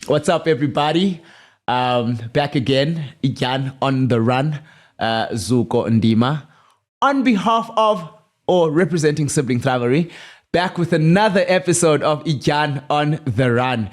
What's up, everybody? Back again, iDyan on the run, Zuko Ndima. On behalf of, or representing Sibling Rivalry, back with another episode of iDyan on the run.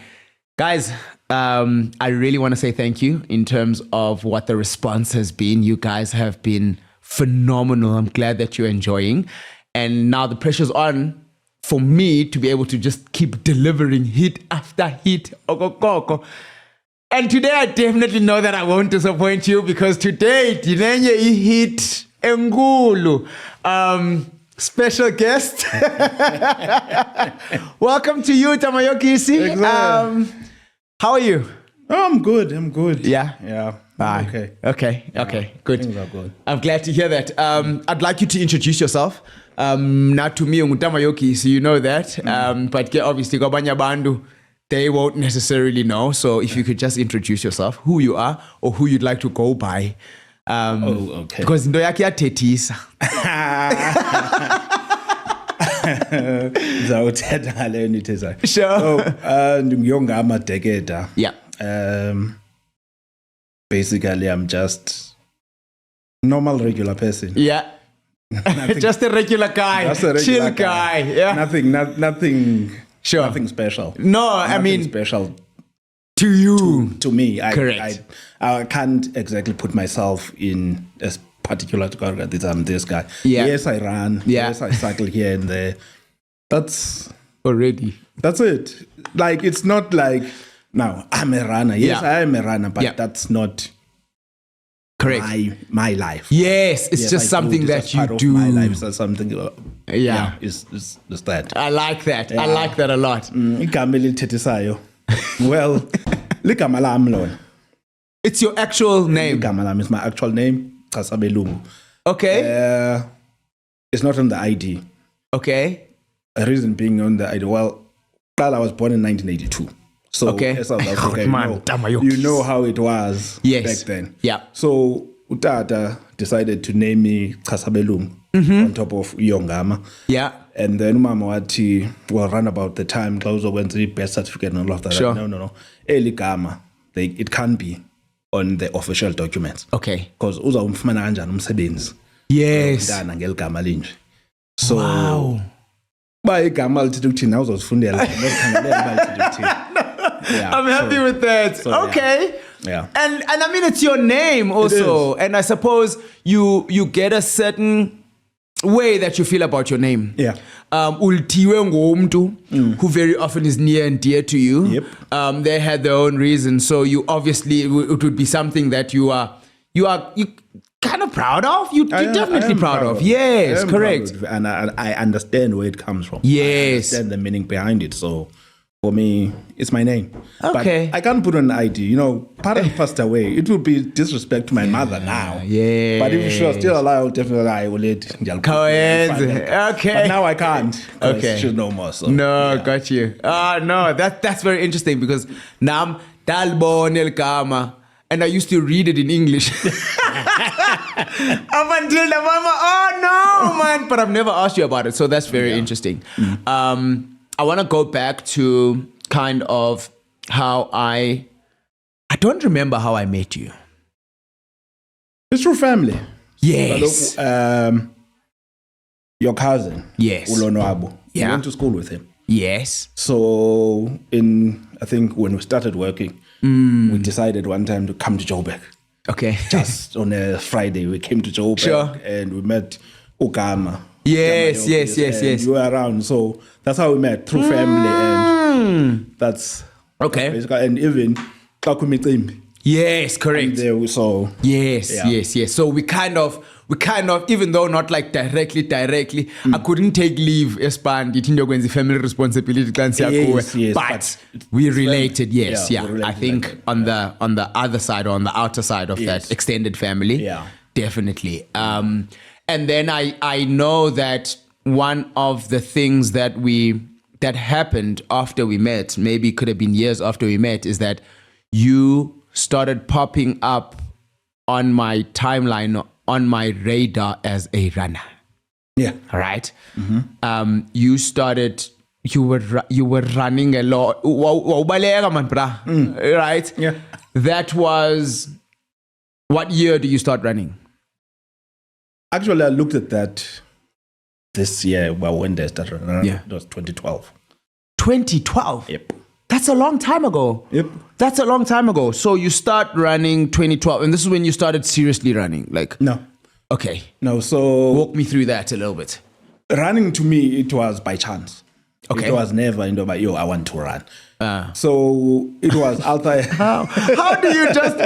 Guys, I really want to say thank you in terms of what the response has been. You guys have been phenomenal. I'm glad that you're enjoying. And now the pressure's on for me to be able to just keep delivering hit after hit. And today I definitely know that I won't disappoint you, because today dinenye hit engulu. Special guest. Welcome to you, Tamayokisi. How are you? Oh, I'm good. Yeah? Yeah. Okay. Good. Things are good. I'm glad to hear that. I'd like you to introduce yourself. Not to me, Ngutamayoki, so you know that. But obviously, Gobanya Bandu, they won't necessarily know. So if you could just introduce yourself, who you are, or who you'd like to go by. Okay. Because Ndoyaki Tetisa. Sure. Yeah. Basically, I'm just normal, regular person. Yeah. Just a regular guy. Just a regular chill guy. Yeah. Nothing. Sure. Nothing special. No, Nothing I mean special to you. To me. Correct. I can't exactly put myself in a particular category that I'm this guy. Yeah. Yes, I run. Yeah. Yes, I cycle here and there. That's it. Like, it's not like, now I'm a runner. Yes, I am a runner, but that's not correct. My life. Yes, it's just something that you do. My life is something. Is that. I like that. Yeah. I like that a lot. Well, ligama lami lona. It's your actual name. Ligama lami is my actual name. Kasabelungu. Okay. It's not on the ID. Okay. A reason being on the ID. Well, I was born in 1982. So as South Africa, you know how it was back then. Yeah. So Utata decided to name me Kasabelungu on top of Yongama. Yeah. And then Mama Wati will run about the time close went to the birth certificate and all of that. Sure. No. Eligama. It can't be on the official documents. Okay. Because uzawumfumana kanjani umsebenzi. Yes. Umntana ngeligama linje. So wow. Ba igama lithi ukuthini awuzosifundela I'm happy with that. So, okay. Yeah. And I mean, it's your name also. And I suppose you get a certain way that you feel about your name. Yeah. Ultiwe ngumntu who very often is near and dear to you. Yep. They had their own reasons. So you obviously, it would be something that you kind of proud of. You're definitely proud of. Yes, correct. And I understand where it comes from. Yes. I understand the meaning behind it. So for me, it's my name. Okay. But I can't put on an ID. Parent passed away. It would be disrespect to my mother now. Yeah. But if she was still alive, definitely I will let Okay. But now I can't. Okay. She's no more. So, got you. No, that's very interesting, because Nam Dalbon El Kama. And I used to read it in English. Up until the mama, oh no, man. But I've never asked you about it. So that's very interesting. I want to go back to kind of how I don't remember how I met you. It's through family. Yes. Your cousin. Yes. Ulonwabo. Yeah. You went to school with him. Yes. So I think when we started working, we decided one time to come to Joburg. Okay. Just on a Friday, we came to Joburg. Sure. And we met Ukama. Yes. You were around. So that's how we met, through family. And that's okay. Basically, and even Kakumicimbi. Yes, correct. There we saw. Yes. So we kind of, even though not like directly, I couldn't take leave expand it into the family responsibility. Yes, but we related, yes. We related, I think on the other side, or on the outer side of that extended family. Yeah. Definitely. And then I know that one of the things that happened after we met, maybe it could have been years after we met, is that you started popping up on my timeline, on my radar as a runner. Yeah. All right. You started you were running a lot. Wawubaleka man, brah. Right? Yeah. That was, what year do you start running? Actually, I looked at that this year. Well, when they started running, Yeah. it was 2012. 2012? Yep. That's a long time ago. Yep. That's a long time ago. So you start running 2012, and this is when you started seriously running. Like, No. okay, No, so walk me through that a little bit. running to me, it was by chance. Okay. It was never about, I want to run. So it was outside. How do you just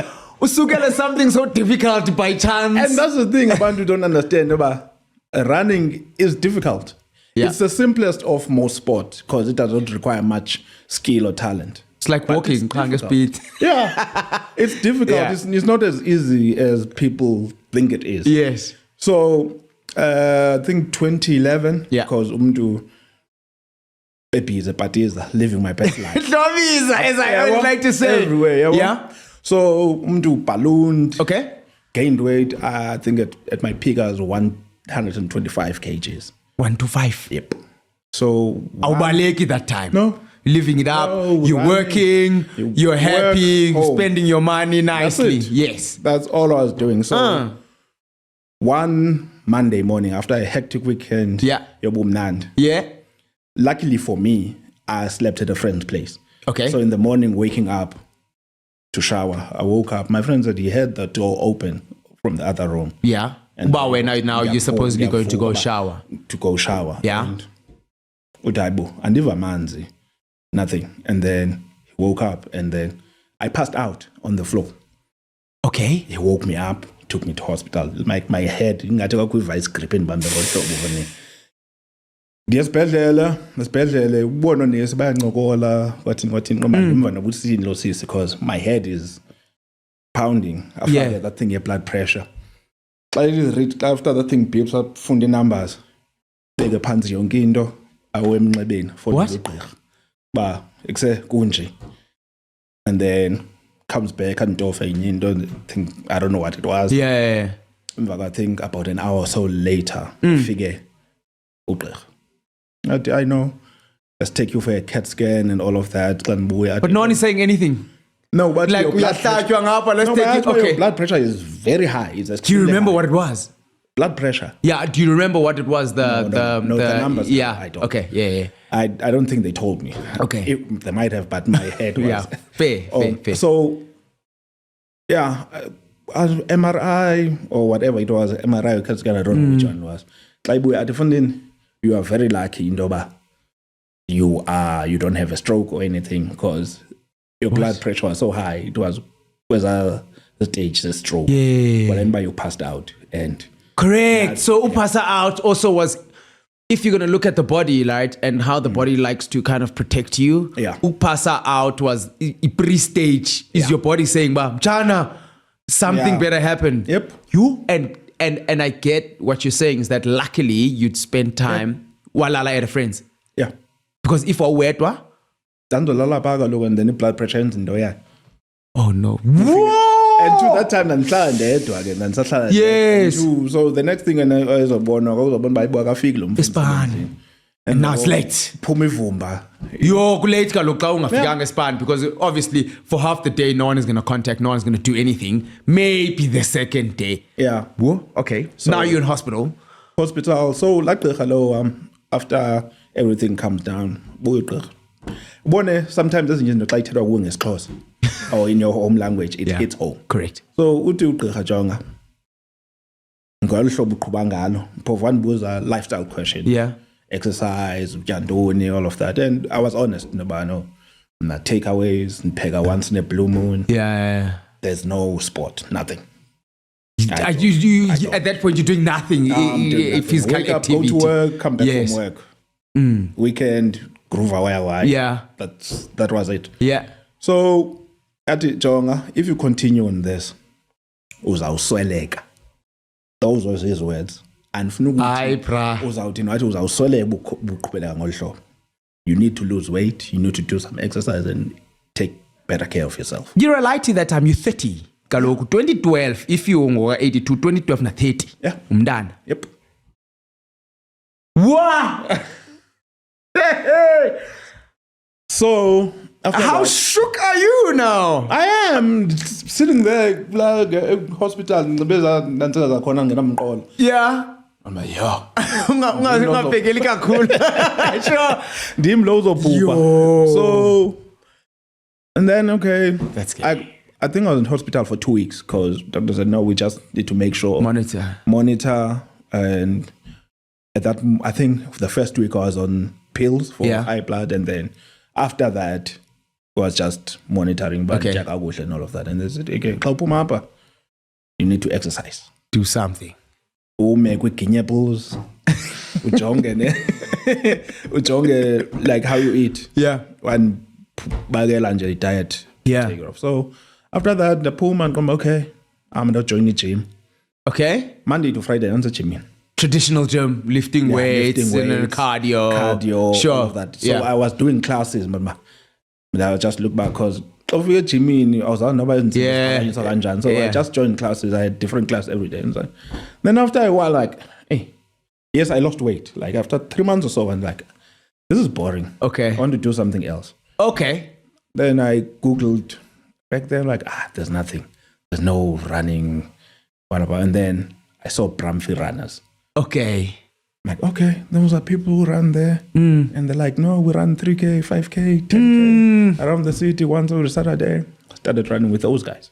usukela something so difficult by chance? And that's the thing about you don't understand about running is difficult. Yeah. It's the simplest of most sports because it doesn't require much skill or talent. It's like But walking, it's can't get difficult. speed. Yeah, it's difficult. Yeah. It's not as easy as people think it is. Yes. So I think 2011, Yeah. because busy parties, living my best life. Visa, as I always like to say. Everywhere. Yeah. So ballooned. Okay. Gained weight. I think at my peak I was 125 kgs. 1 to 5. Yep. So Awubaleki that time. No. Living it up. No, you're running. working. You're work happy. home. Spending your money nicely. it. Yes. that's all I was doing. So one Monday morning after a hectic weekend, Yeah. yobumnand. Yeah. Luckily for me, I slept at a friend's place. Okay. So in the morning, waking up to shower, I woke up. My friend said he had the door open from the other room. Yeah. And But when now you're supposedly going to go shower. To go shower. Yeah. And Udaibu, and manzi, nothing. And then he woke up and then I passed out on the floor. Okay. He woke me up, took me to hospital. My head, ngathi kwakuyivice grip endibambe ngohlobo vene. Esibhedlele ubona nesi bayancokola wathi nqoma emva nokuthi sini lo sisi because my head is pounding after that thing, your blood pressure. After that thing beeps up, funda numbers. Beke phansi yonke into awu emnxebeni for ugqirha. Ba ekuse kunje. And then comes back and off into think I don't know what it was. Yeah. I think about an hour or so later, figure ugqirha. I know. Let's take you for a CAT scan and all of that. But no one is saying anything. No, but Like, your blood pressure, let's take it. your Okay. blood pressure is very high. Do you remember what it was? Blood pressure? Yeah. Do you remember what it was? The numbers. Yeah. I don't. Okay. Yeah. I don't think they told me. Okay. They might have, but my head was. Yeah. Fair. So, yeah, MRI or whatever it was, MRI, I don't know which one was. You are very lucky, Indoba. You don't have a stroke or anything because your blood pressure was so high. It was a stage, a stroke. Yeah. But then you passed out and. Correct. So upasa out also was, if you're going to look at the body, right, and how the body likes to kind of protect you. Yeah. Upasa out was pre-stage. Is your body saying, "Ba, Jana, something better happen." Yep. You and I get what you're saying is that luckily you'd spend time walala at a friend's. Yeah. Because if I were to, And then the blood pressure ends in the oh no. Whoa! And to that time, then Yes. So the next thing I was born, I was born by Bogafiglo. And now it's late. Pumivumba. You're late span because obviously for half the day no one is going to contact, no one is going to do anything. Maybe the second day. Yeah. Whoa, okay. So now you're in hospital. So like the hello, after everything comes down, sometimes doesn't just like to wing is close. Or in your home language, it hits home. Correct. So uthi ugqirha jonga. Ngalo hlobo uqhuba ngalo. Phovani buza lifestyle question. Yeah. Exercise, ujandoni, all of that. And I was honest, no takeaways, pega once in a blue moon. Yeah. There's no sport, nothing. At that point, you're doing nothing. Physical Wake up, activity. go to work, come back from work. Weekend, groove away. Yeah. That was it. Yeah. So, ati jonga, if you continue on this, uzawusweleka. Those were his words. And you need to lose weight, you need to do some exercise and take better care of yourself. You're a lighty that time, you're 30. Kaloku 2012, if you were 82, 2012 na 30. Yeah. Umdana. Yep. Wow! So after How that, shook are you now? I am sitting there like hospital nginamqolo. Yeah. I'm like, yo. Ungabhekeli kakhulu. Sure. Ndim lo uzobhubha. Yo. So and then okay, That's scary. I think I was in hospital for 2 weeks because doctor said no, we just need to make sure monitor and at that I think the first week I was on pills for high blood and then after that it was just monitoring but and all of that and they said okay, you need to exercise, do something. Make with guineables ujonge like how you eat and bagela nje diet take it off. So after that the poor man come okay, I'm not joining the gym. Okay. Monday to Friday I'm gym. Traditional gym, lifting weights and cardio, sure, all of that. So I was doing classes, but I would just look back because of your gym, I was on so I just joined classes. I had different class every day. And so, then after a while, like, hey, yes, I lost weight. Like after 3 months or so, I'm like, this is boring. Okay, I want to do something else. Okay. Then I Googled back then, like, there's nothing. There's no running, whatever. And then I saw Bramfi runners. Okay. I'm like, okay, those are people who run there. And they're like, no, we run 3K, 5K, 10K around the city once every Saturday. I started running with those guys.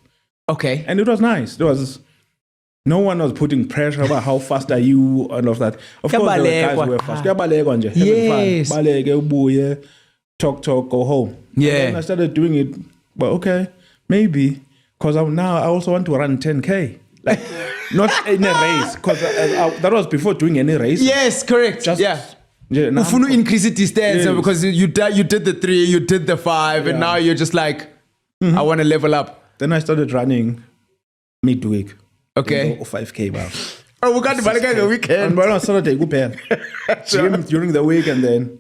Okay. And it was nice. No one was putting pressure about how fast are you and all of that. Of course, there were guys who were fast. Yes. Baleke, talk, go home. Yeah. And then I started doing it, but okay, maybe, because now I also want to run 10K. Like, not in a race, because that was before doing any race. Yes, correct. Just, Ufunu increase the distance because you did the 3, you did the 5, and now you're just like, I want to level up. Then I started running midweek. Okay. 5K. Oh, we got the weekend. And on Saturday, go pen. Gym during the week, and then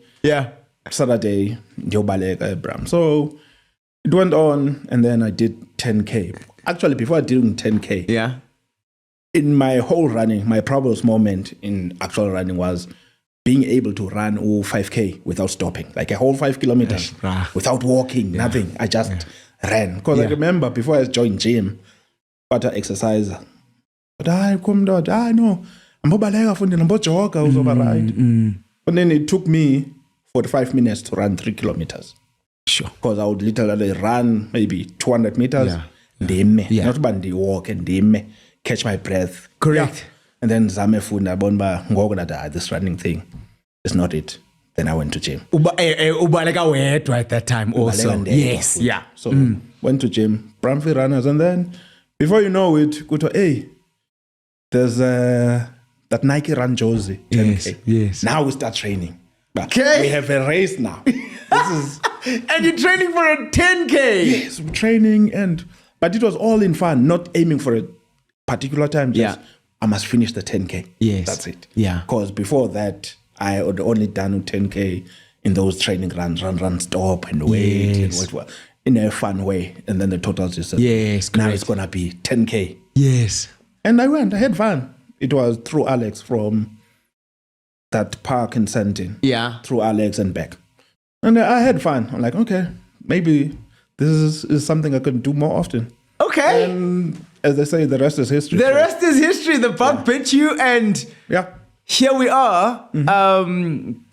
Saturday, Bram. So it went on, and then I did 10K. Actually, before I did 10K, in my whole running, my proudest moment in actual running was being able to run 5K without stopping, like a whole 5 kilometers without walking, nothing. I just ran. Because I remember before I joined gym, but I exercise. But I come down, no, I'm right. But then it took me 45 minutes to run 3 kilometers. Sure. Because I would literally run maybe 200 meters. Not bandi walk and catch my breath. Correct. And then Zame Funda Bonba Ngogada, this running thing is not it. Then I went to gym. Ubalega wet at that time also. Yes. Yeah. So went to gym, Bramfi runners, and then before you know it, go to there's that Nike Run Josie 10K. Yes. Now we start training. Okay. We have a race now. This is and you're training for a 10K. Yes, we're training but it was all in fun, not aiming for a particular time. Just, I must finish the 10K. Yes. That's it. Yeah. Because before that, I had only done 10K in those training runs, run, stop, and wait, and wait, in a fun way. And then the total just said, now it's going to be 10K. Yes. And I went, I had fun. It was through Alex from that park in Sentin. Yeah. Through Alex and back. And I had fun. I'm like, okay, maybe this is something I could do more often. Okay. And as they say, the rest is history. The rest is history. The buck bit you, and here we are,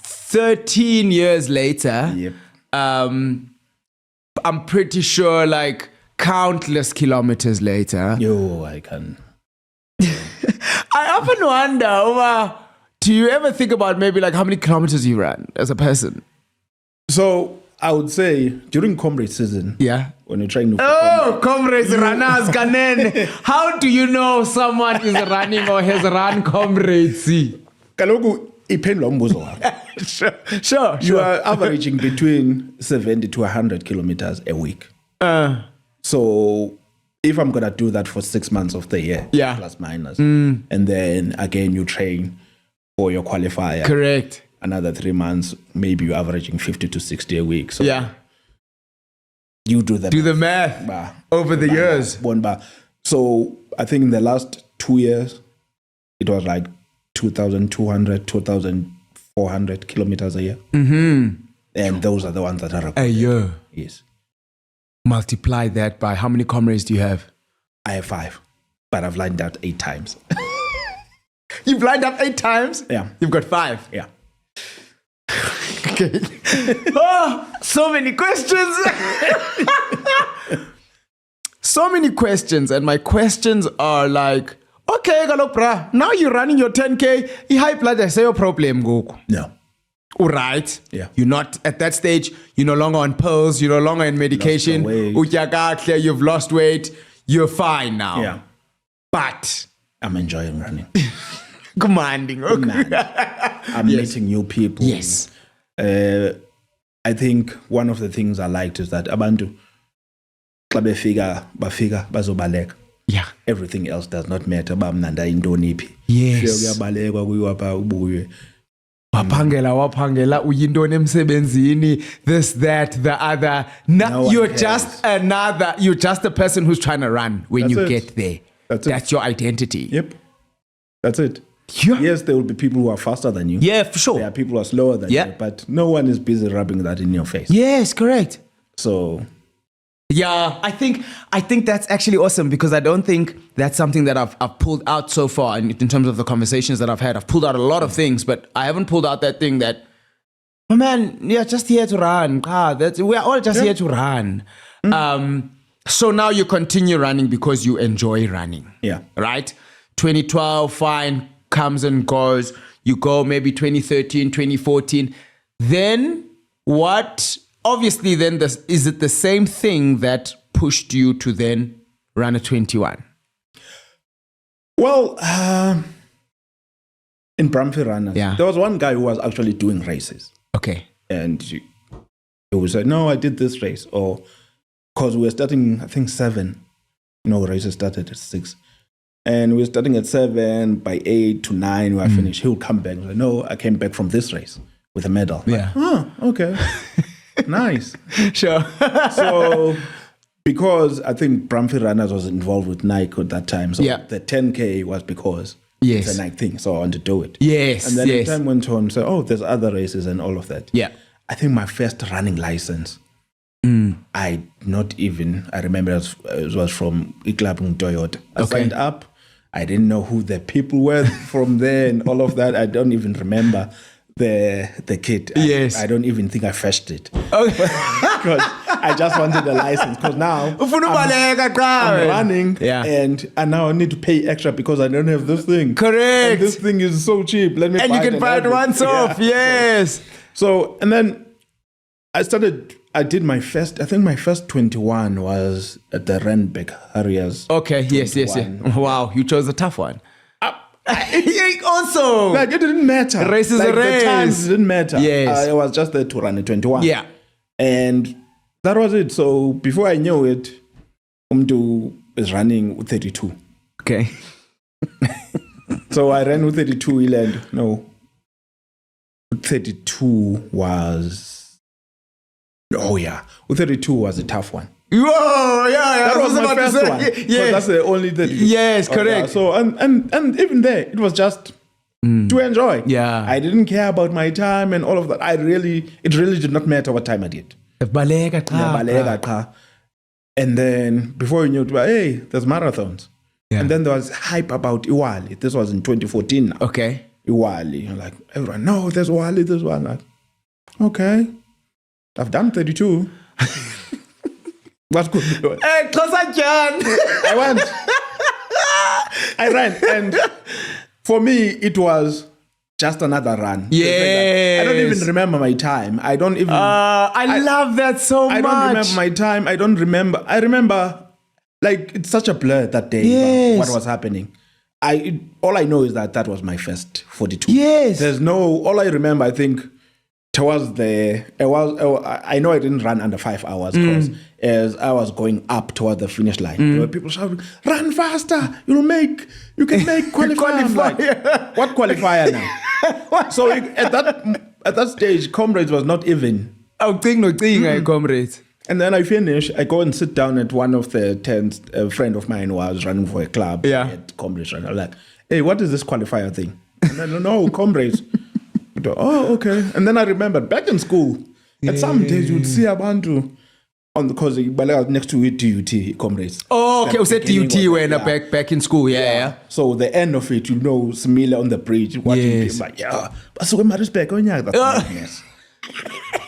13 years later. Yep. I'm pretty sure, like, countless kilometers later. I can. I often wonder, do you ever think about maybe like how many kilometers you ran as a person? So I would say during Comrades season, when you're trying to Comrades runners, Kanen. How do you know someone is running or has run Comrades? Sure. You are averaging between 70 to 100 kilometers a week. So if I'm gonna do that for 6 months of the year, plus minus, and then again you train for your qualifier. Correct. Another 3 months, maybe you're averaging 50 to 60 a week. So you do the math over the years. So I think in the last 2 years, it was like 2,200, 400 kilometers a year. And those are the ones that are recorded. A year. Yes. Multiply that by how many comrades do you have? I have 5, but I've lined out 8 times. You've lined up 8 times? Yeah. You've got 5? Yeah. Okay. Oh, so many questions. So many questions. And my questions are like, okay, galopra, now you're running your 10K. High blood, I say your problem, go. No. All right. Yeah. You're not at that stage. You're no longer on pills. You're no longer in medication. You've lost weight. You're fine now. Yeah. But I'm enjoying running. commanding. Okay. I'm meeting new people. Yes. I think one of the things I liked is that abantu xa befika bazobaleka. Yeah. Everything else does not matter. Bamnanda intoni phi. Yes. Kuyabalekwa kuyiwa pha ubuye. Waphangela uyintoni emsebenzini, this, that, the other. No you're cares. you're just a person who's trying to run when That's you it. get there. That's your identity. Yep. That's it. Yeah. Yes, there will be people who are faster than you. Yeah, for sure. There are people who are slower than you, but no one is busy rubbing that in your face. Yes, correct. So yeah, I think that's actually awesome, because I don't think that's something that I've pulled out so far in terms of the conversations that I've had. I've pulled out a lot of things, but I haven't pulled out that thing that, oh man, you're just here to run. We're all just here to run. So now you continue running because you enjoy running. Yeah. Right? 2012, fine, comes and goes. You go maybe 2013, 2014. Then what? Obviously, then is it the same thing that pushed you to then run a 21? Well, in Bramford Runners, Yeah. there was one guy who was actually doing races. Okay. And he would say, no, I did this race. Or because we were starting, I think 7. No, races started at 6. And we were starting at 7. By 8 to 9, we were finished. He would come back and say, no, I came back from this race with a medal. Yeah. Like, okay. Nice. Sure. So, because I think Bramford Runners was involved with Nike at that time. So Yeah. the 10K was because Yes. it's a Nike thing. So I wanted to do it. Yes. And then yes. time went on. So, there's other races and all of that. Yeah. I think my first running license, I remember it was from Iklabung Toyota. I signed up. I didn't know who the people were from there and all of that. I don't even remember the kit. Yes. I don't even think I fetched it. Okay. Because I just wanted a license. Because now I'm running and now I need to pay extra because I don't have this thing. Correct. And this thing is so cheap. Let me And buy you can buy it once off. Yes. So, and then I did my first 21 was at the Randbeck Harriers. Okay. Yes. 21. Wow. You chose a tough one. Also, Like, it didn't matter. Race is like, a race. The times didn't matter. Yes. I was just there to run a 21. Yeah. And that was it. So before I knew it, Umdu is running with 32. Okay. So I ran with 32 Eland. No. 32 was... Oh, yeah. With 32 was a tough one. Whoa, yeah. That was my first one. Yeah. That's the only 32. Yes, correct. Yeah. So, and even there, it was just to enjoy. Yeah. I didn't care about my time and all of that. It really did not matter what time I did. Baleka Baleka. And then before you knew it, hey, there's marathons. Yeah. And then there was hype about Iwali. This was in 2014 now. Okay. Iwali. Like, everyone, no, there's Iwali, there's one. Like, okay. I've done 32. That's good. Hey, Xhosa John. I went. I ran. And for me, it was just another run. Yes. I don't even remember my time. I don't even... I love that so much. I don't remember my time. I remember, like, it's such a blur that day. Yes. What was happening. All I know is that was my first 42. Yes. There's all I remember, I think, towards I know I didn't run under 5 hours because as I was going up toward the finish line, there were people shouting, run faster, you can make qualifier. I'm like, what qualifier now? So at that stage, Comrades was not even. Comrades. And then I finish, I go and sit down at one of the tents. A friend of mine was running for a club at Comrades. And I'm like, hey, what is this qualifier thing? And I don't know, Comrades. Oh, okay. And then I remembered back in school, at some days you'd see abantu on the cause next to it DUT Comrades. Oh, okay. Was that DUT when back in school? Yeah. So the end of it, similar on the bridge, watching people like, but so my respect on that's madness.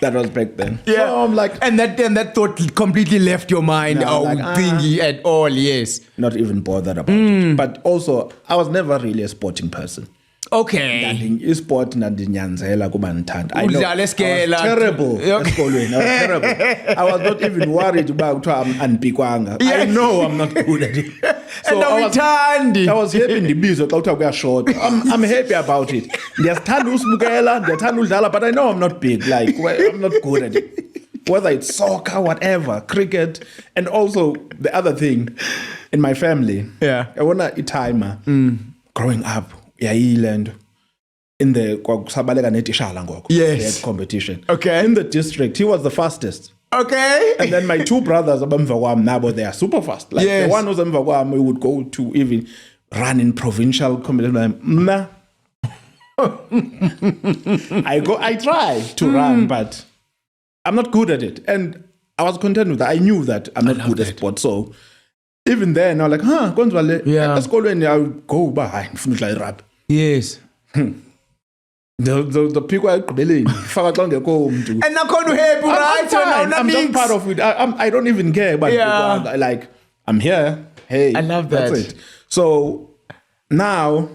That was back then. Yeah. So I'm like, and that thought completely left your mind. Thingy at all. Yes. Not even bothered about it. But also, I was never really a sporting person. Okay. Sport nandinyanzela kuba ndithanda. I was terrible. Esikolweni. I was terrible. I was not even worried about I'm andipikwanga. I know I'm not good at it. So I was happy ndibizwe xa kuthiwa kuyashota. I'm happy about it. Ndiyasithanda usibukela, ndiyathanda udlala, but I know I'm not big. Like I'm not good at it. Whether it's soccer, whatever, cricket, and also the other thing in my family. Yeah. I wanna timer. Growing up. Yailand in the Sabaleka netishala ngoko. Yes. Competition. Okay. In the district, he was the fastest. Okay. And then my two brothers abamva kwam nabo, they are super fast. Like the one who's abamva kwam, we would go to even run in provincial competition. Nah. I try to run, but I'm not good at it. And I was content with that. I knew that I'm not good at sport. So even then, I was like, esikolweni I would go by and like rap. Yes. The people are egqibeleni faka xa ungekho umntu. And nakhona happy, right? I'm just part of it. I don't even care about people. Like I'm here. Hey, I love that. That's it. So now,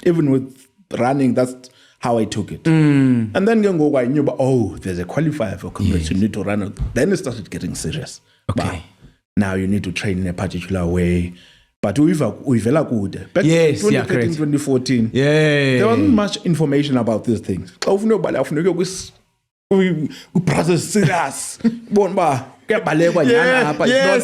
even with running, that's how I took it. And then I knew, there's a qualifier for Comrades. You need to run. Then it started getting serious. Okay. Now you need to train in a particular way. But we've good. Back in 2013, 2014, there wasn't much information about these things. Brothers serious. Yes,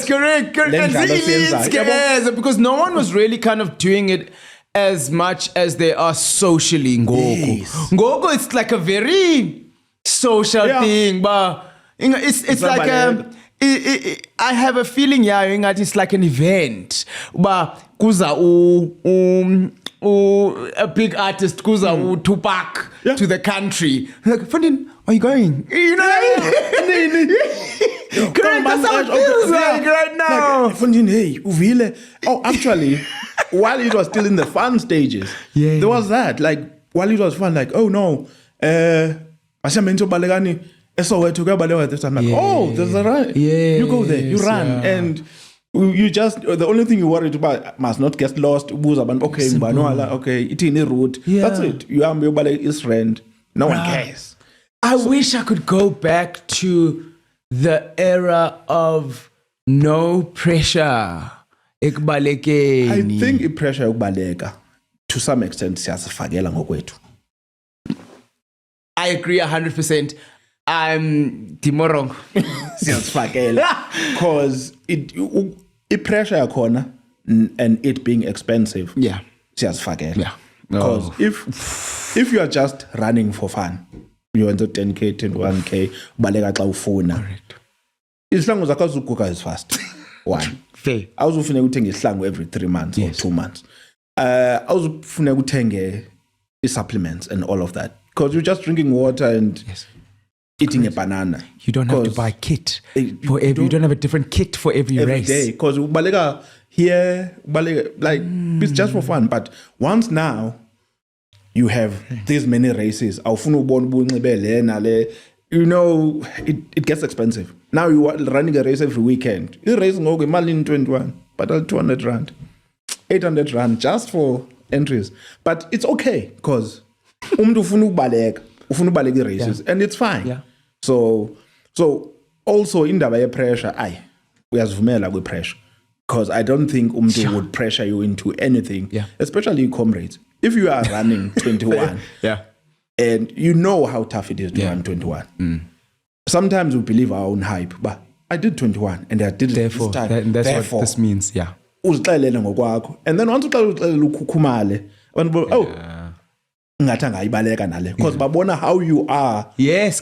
correct. And elite, because no one was really kind of doing it as much as they are socially in Ngoko. Yes. Ngoko, it's like a very social thing, but it's like I have a feeling, it's like an event. But kuza a big artist, kuza Tupac to the country. Like, Fundin, are you going? You know what I mean? Correct, that's how it feels like right now. Like, Fundin, hey, uvile. Oh, actually, while it was still in the fun stages, there was that. Like, while it was fun, like, oh no, Mento Balegani. So we're together this time. Like, there's a run. Yes, you go there, you run, and you just the only thing you worried about must not get lost. Okay, it's in a route. That's it. You are his friend. No one cares. I wish I could go back to the era of no pressure. I think pressure ukubaleka to some extent siyasifakela ngokwethu. I agree 100%. I'm Dimorong. Because it pressure yakhona and it being expensive. Yeah. Because if you are just running for fun, you want 10k, 21k, baleka xa ufuna. Correct. Isihlangu zakho azuguga is fast. One. Fair. Awuzufuneka uthenge isihlangu every 3 months or 2 months. Awuzufuneka uthenge supplements and all of that. Because you're just drinking water and eating a banana. You don't have to buy kit for every. You don't have a different kit for every race. Day, because ubaleka here, like it's just for fun. But once now you have these many races, it gets expensive. Now you are running a race every weekend. You race okay, Malin 21, but 200 rand, 800 rand just for entries. But it's okay because ufuna ubaleka races and it's fine. Yeah. So also indaba ye pressure, uyazivumela kwi pressure because I don't think would pressure you into anything, especially Comrades. If you are running 21, and you know how tough it is to run 21. Sometimes we believe our own hype, but I did 21 and I did it this time. That's what this means, uzixelele ngokwakho. And then once uqala ukhukhumale, ngathi angayibaleka nale because babona how you are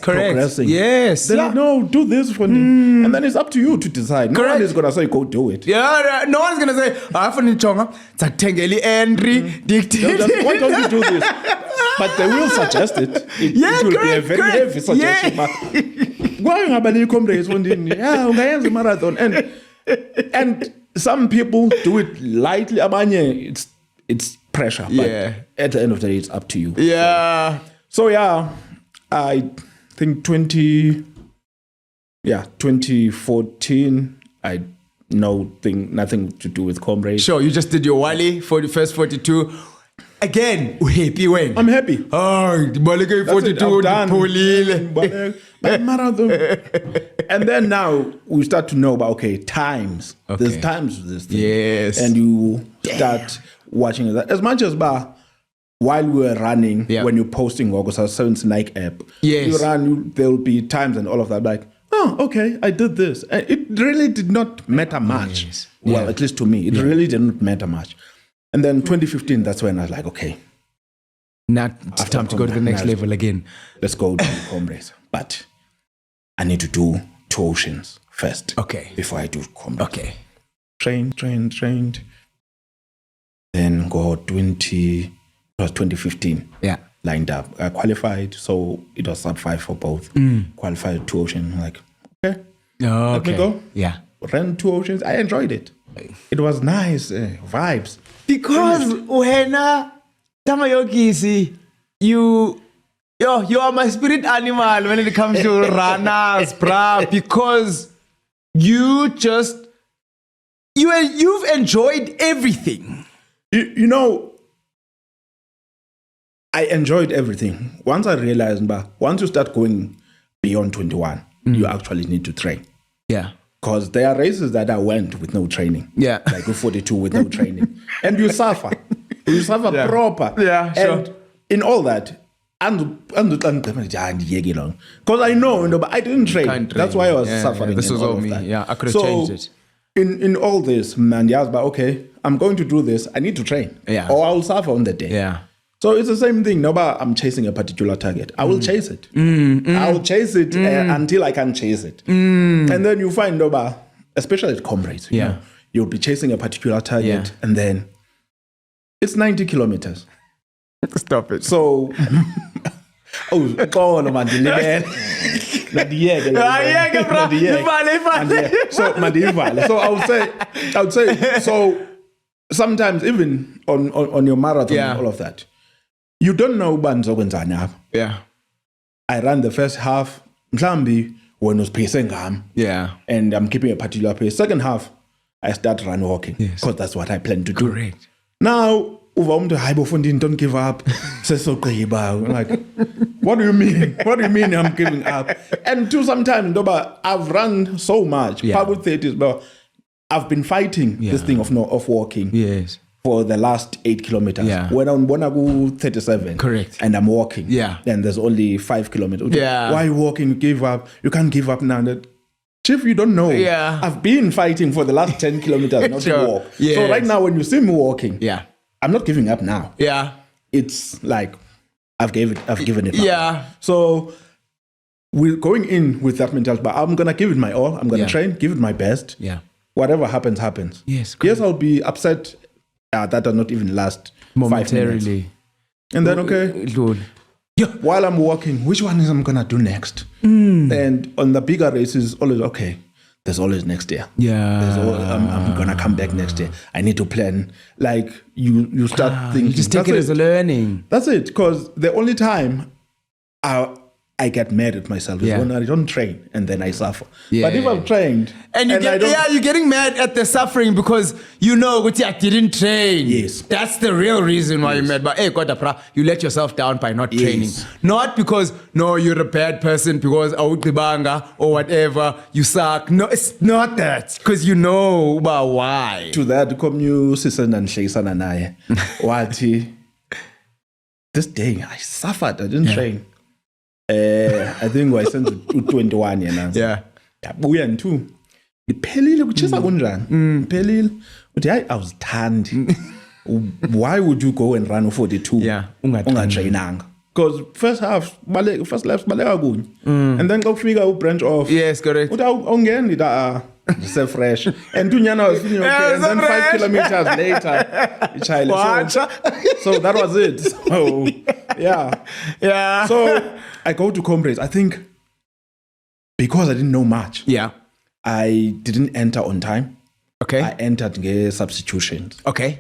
progressing. Yes. Then no, do this for me. And then it's up to you to decide. No one is going to say go do it. Yeah, no one's going to say afuna ichonga sakuthengela entry. Why don't you do this? but they will suggest it. It will be a correct, very heavy suggestion. Why ngabani comrades fundini? Yeah, ungayenza marathon and some people do it lightly. Abanye it's pressure. But at the end of the day, it's up to you. Yeah. So I think 2014. I nothing to do with Comrades. Sure, you just did your Wally for the first 42. Again, happy when? I'm happy. Oh, the Malika 42, the marathon. And then now we start to know about times. Okay. There's times to this thing. Yes. And you start watching that. As much as while we were running, when you're posting August 7th Nike app, you run, there'll be times and all of that, like, oh, okay, I did this. And it really did not matter much. Yes. Well, at least to me, it really didn't matter much. And then 2015, that's when I was like, okay. Now it's time to go to the next level again. Let's go to Comrades. But I need to do 2 oceans first. Okay. Before I do Comrades. Okay. Trained. Then go 2015. Yeah. Lined up. I qualified, so it was sub 5 for both. Qualified 2 oceans. Like, okay. Oh, Let me go. Yeah. Ran 2 oceans. I enjoyed it. It was nice. Vibes. Because when Tamayokisi, you are my spirit animal when it comes to runners, bruh. Because you've enjoyed everything. You know, I enjoyed everything. Once I realized, once you start going beyond 21, you actually need to train. Yeah. Because there are races that I went with no training. Yeah. Like 42 with no training. And you suffer. You suffer proper. Yeah, sure. And in all that, because I know, but I didn't train. That's why I was suffering. This was all me. That. Yeah, I could have changed it. In all this, man, okay, I'm going to do this. I need to train. Yeah. Or I'll suffer on the day. Yeah. So it's the same thing. No, but I'm chasing a particular target. I will chase it. I will chase it until I can chase it. And then you find, especially at Comrades, you know, you'll be chasing a particular target, and then it's 90 kilometers. Stop it. So, go on, man. So I would say, so sometimes even on your marathon and all of that, you don't know banzo. Yeah. I ran the first half, mhlambi when I was pacing and I'm keeping a particular pace. Second half, I start run walking because that's what I plan to do. Correct. Now, don't give up. I'm like, what do you mean? What do you mean I'm giving up? And sometimes, I've run so much, probably 30s, but I've been fighting this thing of walking. Yes. For the last 8 kilometers. Yeah. When I'm Bonagu 37. Correct. And I'm walking. Yeah. And there's only 5 kilometers. Yeah. Why are you walking? You give up. You can't give up now. Chief, you don't know. Yeah. I've been fighting for the last 10 kilometers not to walk. Yes. So right now when you see me walking, I'm not giving up now. Yeah. It's like I've given it up. Yeah. So we're going in with that mentality, but I'm gonna give it my all. I'm gonna train, give it my best. Yeah. Whatever happens, happens. Yes. Yes, I'll be upset that does not even last momentarily. 5 minutes. And then, while I'm walking, which one is I'm going to do next? And on the bigger races, always, there's always next year. Yeah. I'm going to come back next year. I need to plan. Like, you start thinking. You just take it as a learning. That's it. Because the only time I get mad at myself is when I don't train and then I suffer. But if I've trained and you're getting mad at the suffering because you know I didn't train. Yes. That's the real reason why you're mad. But you let yourself down by not training. Not because you're a bad person because or whatever, you suck. No, it's not that. Because you know about why. To that, come you sister and Shaysan and I. This day I suffered. I didn't train. I think I sent to 21 years. Yeah. Buya ntu. Iphelile kuchisa kunjani? Iphelile. Uthi hayi awuzithandi. Why would you go and run 42? Yeah. Ungatrainanga. Because first laps baleka kunye. And then go figure branch off. Yes, correct. Uthi awungeni So fresh. And Tunyana was feeling okay. Yeah, And so then fresh. 5 kilometers later, Chile. So that was it. So, yeah. Yeah. So I go to Comrades. I think because I didn't know much, yeah. I didn't enter on time. Okay. I entered substitutions. Okay.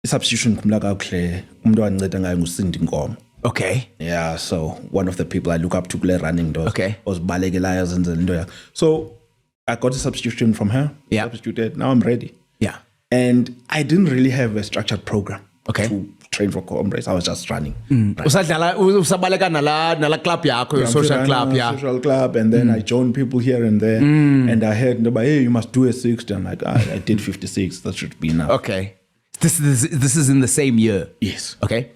Substitution kumla kakuhle umuntu wanceda ngayo nguSindi Nkomo. Okay. Yeah, so one of the people I look up to kule running doors. Okay. Osibalekelayo zenzela into yakhe. So I got a substitution from her. Yeah. Substituted. Now I'm ready. Yeah. And I didn't really have a structured program. Okay. To train for Comrades. I was just running. Usabaleka nala club yakho, your social club, yeah. Social club, and then I joined people here and there. And I heard about, hey, you must do a 60. I'm like, I did 56. That should be enough. Okay. This is in the same year. Yes. Okay.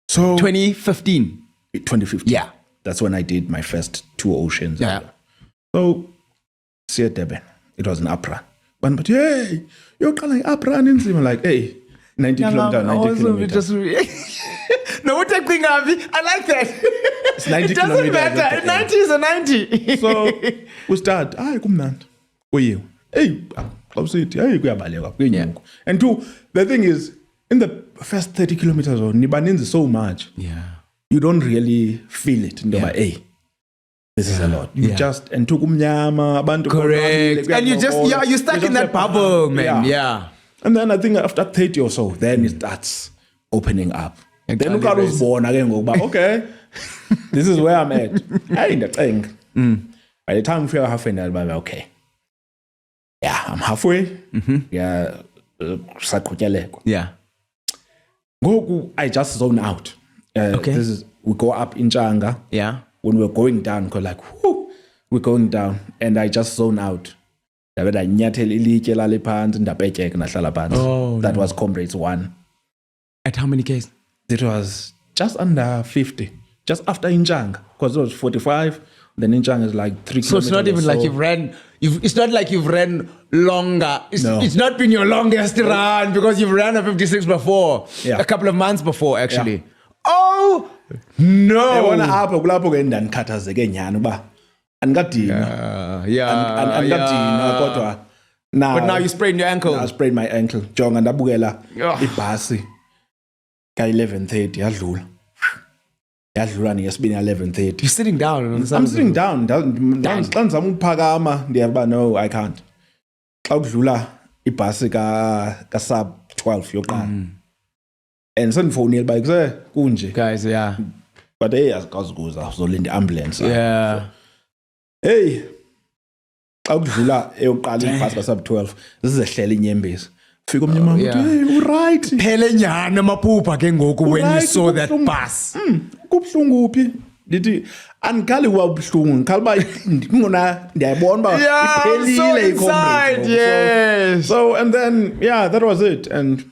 So 2015. 2015. Yeah. That's when I did my first 2 oceans. Yeah. So see at Durban. It was an APRA. But hey, you're calling APRA and I'm like, hey, 90 kilometers, 90 kilometers. No, what I like that. It's 90 it doesn't matter. 90 is a 90. So we start. Kumnandi. Hey, Yeah. and 2, the thing is, in the first 30 kilometers, nibaninzi so much. Yeah. You don't really feel it. Yeah. Hey, this is a lot. You just, and kumnyama, abantu. Correct. And you just, you're stuck in that bubble, man. Yeah. And then I think after 30 or so, then it starts opening up. And then look at born again, go back. Okay, this is where I'm at. Hey, the thing. By the time we feel halfway, I'm like, okay. Yeah, I'm halfway. Yeah, Yeah. I just zone out. Okay. We go up in Changa. Yeah. When we're going down, go like, whoo, we're going down. And I just zone out. That was Comrades 1. At how many Ks? It was just under 50. Just after Inchang. Because it was 45. Then Inchang is like 3 kilometers. So it's not even like you've ran. It's not like you've ran longer. It's not been your longest run because you've ran a 56 before. Yeah. A couple of months before, actually. Yeah. Oh no! Now, but now you sprained your ankle. I sprained my ankle. Jonga ndabukela ibhasi ka 11:30 yadlula. Yadlula ngesibini 11:30. You're sitting down. I'm sitting down. Xa ndizama ukuphakama ndiyakuba no, I can't. Xa kudlula ibhasi ka sub 12 yoqala. And sendifowunile ba kuse kunje. Guys, yeah. But hey, azikazukuza uzolinda ambulance. Yeah. So, hey. Xa kudlula eyoqala ibhasi ka sub 12 zizehlela inyembezi. Fika omnye mama uthi hey uright. Phele nyana amaphupha ke ngoku when you saw that bus. Kubhlungu uphi? Ndithi andikhali kubuhlungu ngikhalba ngona ndiyabona ba iphelile iComrades. Yes. So and then that was it and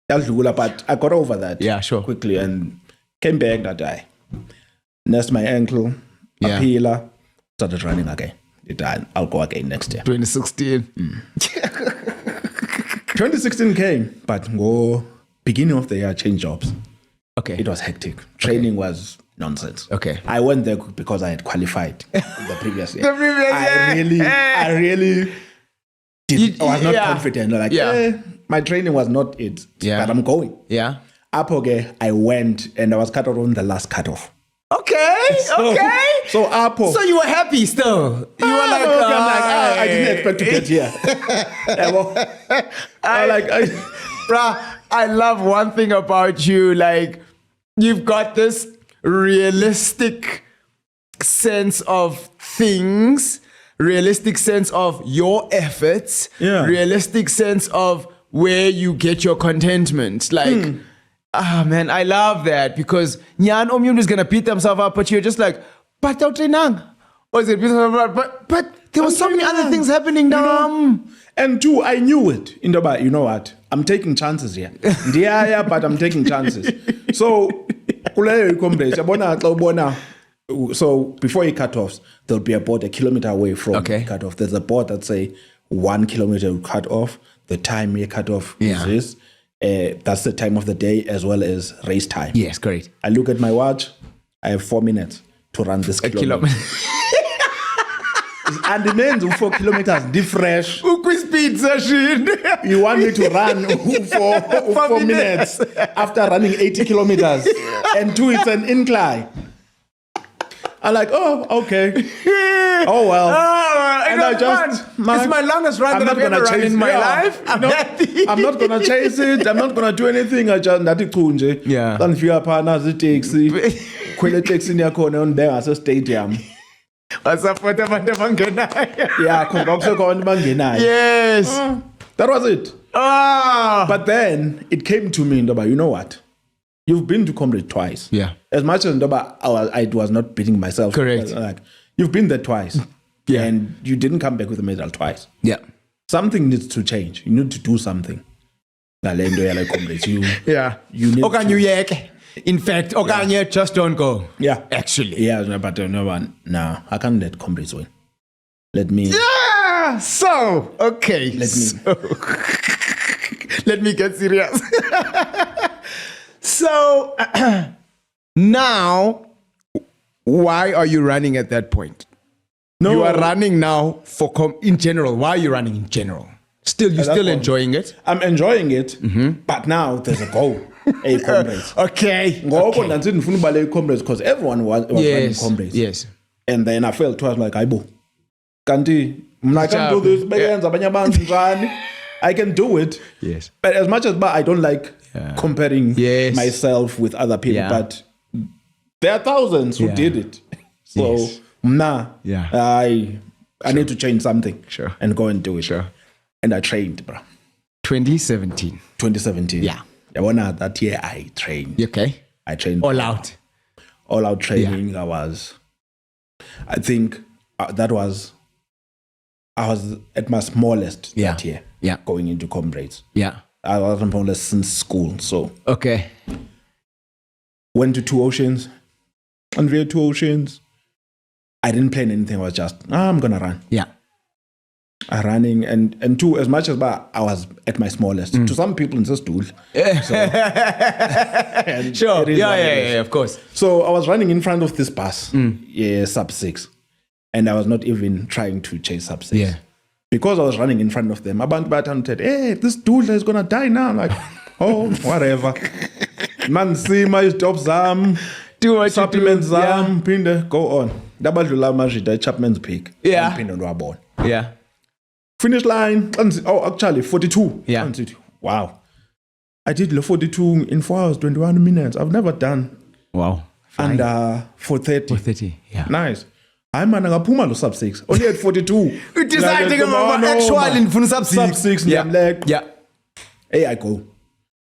yadlula but I got over that quickly and came back that day. Nursed my ankle, aphila, started running again. I'll go again next year. 2016. 2016 came, but beginning of the year, I changed jobs. Okay. It was hectic. Training was nonsense. Okay. I went there because I had qualified the previous year. The previous year. I really I was not confident. Like, my training was not it, but I'm going. Yeah. Apoge, I went and I was cut on the last cutoff. Okay. So Apo. So you were happy still. You were like, I didn't expect to get here. I love one thing about you. Like, you've got this realistic sense of things, realistic sense of your efforts, realistic sense of where you get your contentment. Like, man, I love that because Nyan Omyun is gonna beat themselves up, but you're just like, but or is it but there were so many other things happening now. And 2, I knew it. You know what? I'm taking chances here. But I'm taking chances. So, so before you cut off, there'll be about a kilometer away from cut off. There's a board that say 1 kilometer cut off. The time you cut off is this. That's the time of the day as well as race time. Yes, great. I look at my watch. I have 4 minutes to run this kilometer. andimenzi u-4 kilometers ndi-fresh. Speed session. You want me to run for 4 minutes after running 80 kilometers. And 2, it's an incline. I'm like, oh, okay. Oh, well. And I just... It's my longest run that I've ever run in my life. I'm happy. I'm not going to chase it. I'm not going to do anything. I just... Yeah. Then if you are partners, the taxi. Kwele taxi in your corner on there as a stadium. Yes. That was it. But then it came to me, Ndoba, you know what? You've been to Comrades twice. Yeah. As much as Ndoba, I was not beating myself. Correct. Like, you've been there twice. Yeah. And you didn't come back with a medal twice. Yeah. Something needs to change. You need to do something. Comrades. Yeah. You need to... In fact, just don't go. Yeah. Actually. Yeah, but no, I can't let Comrades win. Let me... Yeah! So, okay. Let me get serious. So, now, why are you running at that point? No. You are running now in general. Why are you running in general? You're still enjoying it? I'm enjoying it, but now there's a goal. Comrades. Okay. Comrades because everyone was running Comrades. Yes. And then I felt twice like, Aibo. Kanti, I can do this. I can do it. Yes. But as much as I don't like comparing myself with other people, but there are thousands who did it. So, I need to change something and go and do it. Sure. And I trained, bro. 2017. Yeah. That year I trained. Okay. I trained. All out training. I think I was at my smallest that year. Yeah. Going into Comrades. Yeah. I was more or less since school. So. Okay. Went to 2 Oceans. And we had 2 Oceans. I didn't plan anything. I was just, I'm going to run. Yeah. Running and 2, as much as I was at my smallest, to some people in the stool. So, sure. Yeah, of course. So I was running in front of this bus, sub 6. And I was not even trying to chase sub 6. Yeah. Because I was running in front of them. Abantu said, hey, this dude is going to die now. I'm like, oh, whatever. Man, see my stop zam. Do what supplements you do. zam. Pinde, go on. Dabadlula majida, Chapman's Peak. Yeah. Pinde no. Yeah. Finish line, actually 42. Yeah. Wow. I did the 42 in 4 hours, 21 minutes. I've never done. Wow. And 4:30. 4:30, yeah. Nice. I'm an agapuma lo sub 6. Only at 42. We decided about actual in sub 6. Sub 6, yeah. Like, yeah. Hey, I go.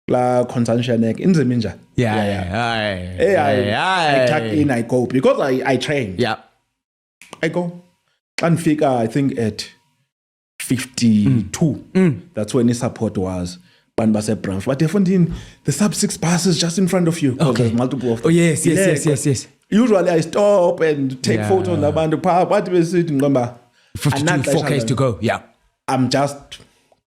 La consumption in the minja. I tuck in, I go. Because I train. Yeah. I go. And figure, I think at 52. That's when his support was. Banbase branch. But the sub 6 bus is just in front of you. Because there's multiple of them. Oh, yes. Usually I stop and take photos on the band. What was it? Remember? 52, 4Ks to go. Yeah. I'm just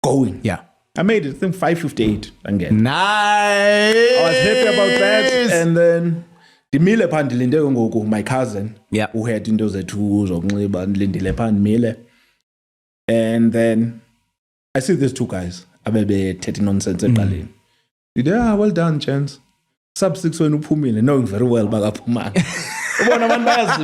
going. Yeah. I made it, I think 5:58 again. Nice. I was happy about that. And then the Mile Pandilinde, my cousin, who had into the tools or Lindile Mile. And then I see these 2 guys. I may be 30 nonsense. Yeah, well done, Chance. Sub 6 when you knowing very well Bagapuma. Because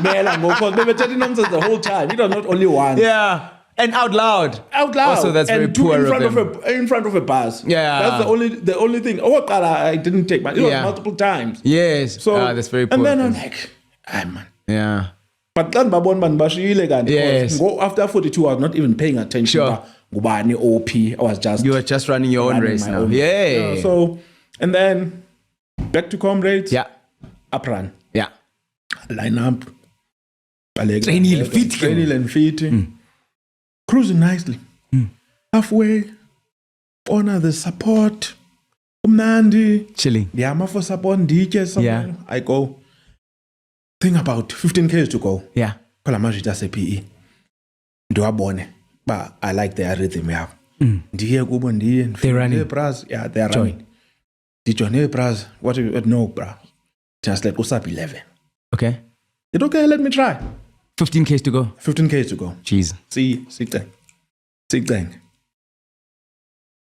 they were 30 nonsense the whole time. You know, not only one. Yeah. And out loud. Also, that's and very poor in front of them. In front of a bus. Yeah. That's the only thing. I didn't take my. It was multiple times. Yes. So that's very poor. And then I'm like, man. Yeah. But then Babon Bashile yes. Go after 42, I was not even paying attention. Sure. OP. I was just. You were just running your own race now. Yeah. So, and then back to Comrades. Yeah. Up run. Yeah. Line up. Training and fit. Cruising nicely. Halfway. Honor the support. Umnandi. Chilling. Yama for support. DJ. Yeah. I go. Think about 15 Ks to go. Yeah. Kalamajita CPE. Do I born? But I like their rhythm we have. They're running. Yeah, they're running. Did you know, bras? What do you know, bra? Just like what's up 11. Okay. It's okay, let me try. 15Ks to go. 15Ks to go. Jeez. See,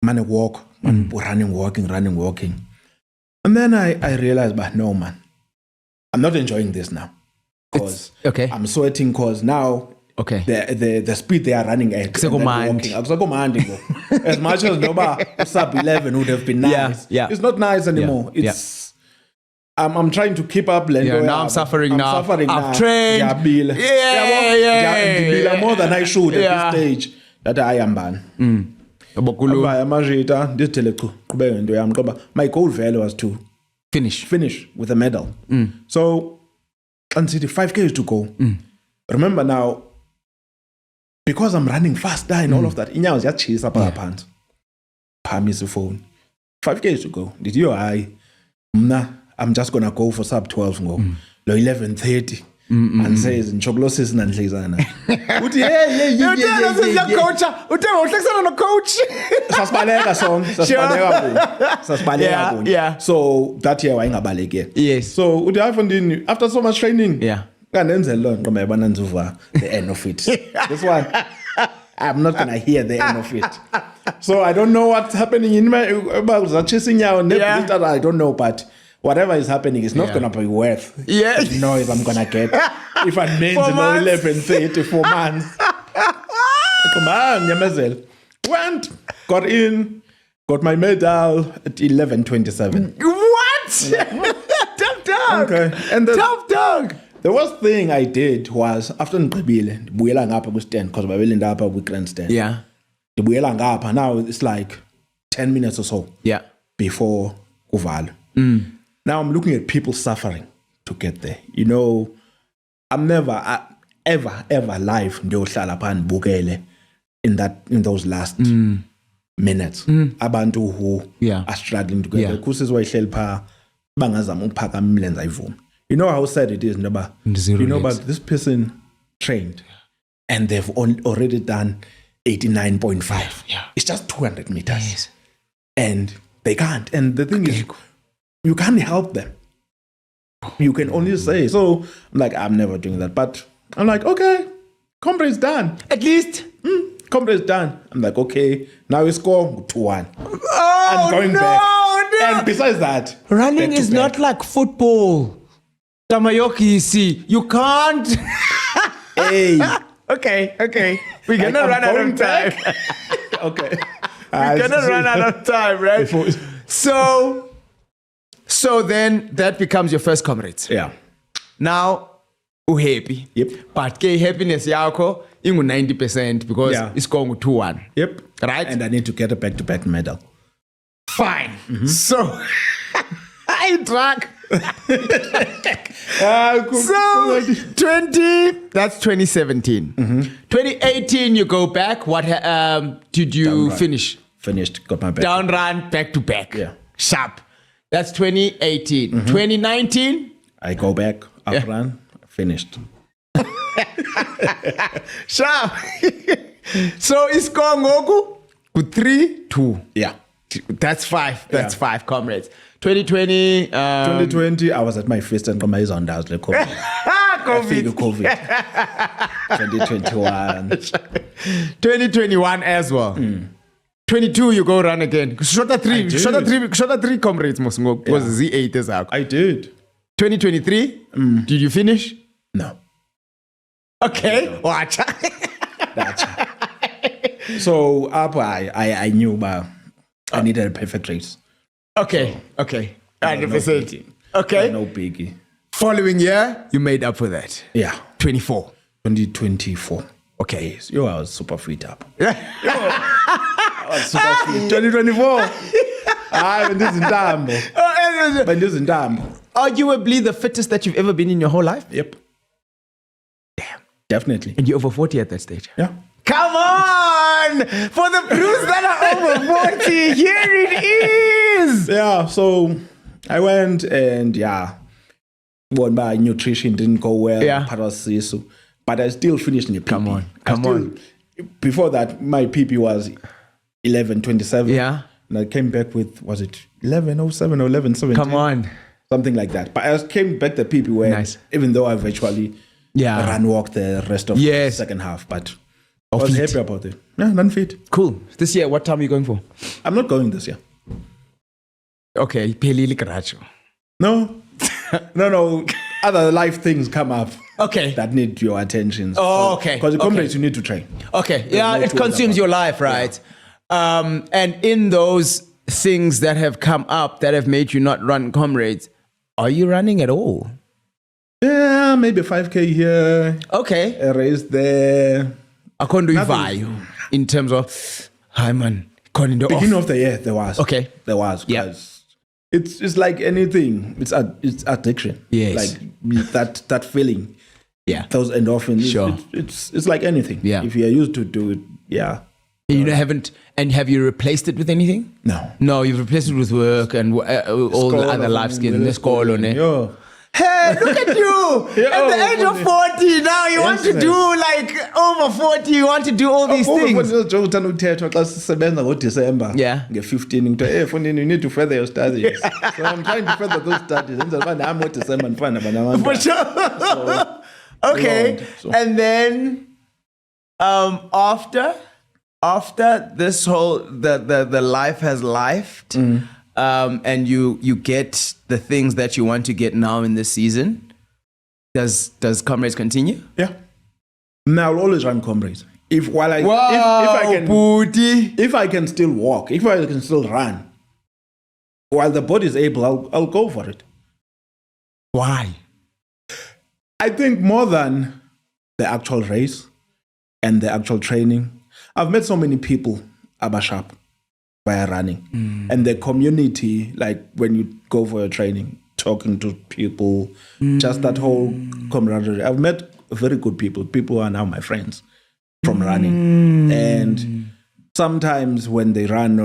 man, walk, man, running, walking. And then I realized, but no, man, I'm not enjoying this now. Because okay. I'm sweating because now the speed they are running at. As much as Noba sub 11 would have been nice. Yeah. It's not nice anymore. I'm trying to keep up. Now I'm suffering now. I've trained. Yeah. More than I should at this stage. That I am ban. My goal value was to finish with a medal. So, and see the 5K to go. Remember now, because I'm running fast and all of that, I was just chase up our pants. Palm phone. 5K to go. Did you? I'm just gonna go for sub 12 go. 11:30. And says in chocolates and Lizana. Yeah. So that year I ain't. Yes. So after so much training, the end of it. This one, I'm not gonna hear the end of it. So I don't know what's happening in my chasing you. I don't know, but whatever is happening is not gonna be worth the noise I'm gonna get if I made 11:30 4 months. Come on, Yamazel. Got in, got my medal at 11:27. What? Tough dog. Okay. And tough dog. The worst thing I did was after Ndibile, Buyela ngapha ku stand because we were up with grandstand. Yeah. The Buyela ngapha now it's like 10 minutes or so. Yeah. Before Uval. Now I'm looking at people suffering to get there. I'm never ever live ndohlala phan bukele in those last minutes. Abantu who are struggling to get there. Kusizwa ihleli pha bangazama ukuphakama imilenze ayivumi. You know how sad it is, Naba? But this person trained and they've already done 89.5. Yeah. It's just 200 meters. Yes. And they can't. And the thing is, you can't help them. You can only say. So I'm like, I'm never doing that. But I'm like, okay, Comrades done. At least. Comrades done. I'm like, okay, now we score 2-1. Oh, I'm going back. No. And besides that, running is not like football. Tamayoki, see, you can't. Hey. Okay. We're going to run out of time. Okay. We're going to run out of time, right? So then that becomes your first Comrades. Yeah. Now, happy. Yep. But happiness yako ingu 90% because it's going 2-1. Yep. Right? And I need to get a back-to-back medal. Fine. So I track. So 2017. 2018 you go back. What did you finish? Finished, got my back. Down run, back to back. Yeah. Sharp. That's 2018. 2019? I go back, up run, finished. Sharp. So it's going Goku with 3-2. Yeah. That's 5. That's 5 Comrades. 2020. 2020, I was at my first and my on. I was like, COVID. COVID. 2021. 2021 as well. 22, you go run again. Shorter 3 Comrades was Z8 as well. I did. 2023, did you finish? No. Okay. Watch. So up, I knew, but I needed a perfect race. Okay. 100%. Okay. No biggie. Following year, you made up for that. Yeah. 2024. Okay. Yes. I was super fit up. I was super fit. 2024. Arguably the fittest that you've ever been in your whole life? Yep. Damn. Definitely. And you're over 40 at that stage? Yeah. Come on! For the crews that are over 40, here it is! Yeah, so I went and won by nutrition, didn't go well. Yeah. But I still finished in the PP. Come on. Before that, my PP was 11:27. Yeah. And I came back with, was it 11:07 or 11:17? Come on. Something like that. But I came back the PP where, even though I virtually run walk the rest of the second half. But I was happy about it. Yeah, non-fit. Cool. This year, what time are you going for? I'm not going this year. Okay, pelili karacho. No. No. Other life things come up. Okay. That need your attention. Oh, okay. Because the Comrades, you need to train. Okay. Yeah, it consumes your life, right? Yeah. And in those things that have come up that have made you not run Comrades, are you running at all? Yeah, maybe 5K here. Okay. A race there. In terms of, hi man, beginning of the year, there was. Okay. There was. Yeah. It's like anything. It's addiction. Yes. Like that feeling. Yeah. Those endorphins. Sure. It's like anything. Yeah. If you're used to do it, yeah. Have you replaced it with anything? No. No, you've replaced it with work and all the other life skills. Yeah. Hey, look at you! At the age of 40, now you want to do like over 40, you want to do all these things. Yeah. Get 15. You need to further your studies. So I'm trying to further those studies. I'm not December. For sure. Okay. And then after this whole the life has lifed. And you get the things that you want to get now in this season. Does Comrades continue? Yeah. Now I'll always run Comrades. If I can still walk, if I can still run, while the body is able, I'll go for it. Why? I think more than the actual race and the actual training. I've met so many people Abashap by running. And the community, like when you go for your training, talking to people, just that whole camaraderie. I've met very good people who are now my friends from running. And sometimes when they run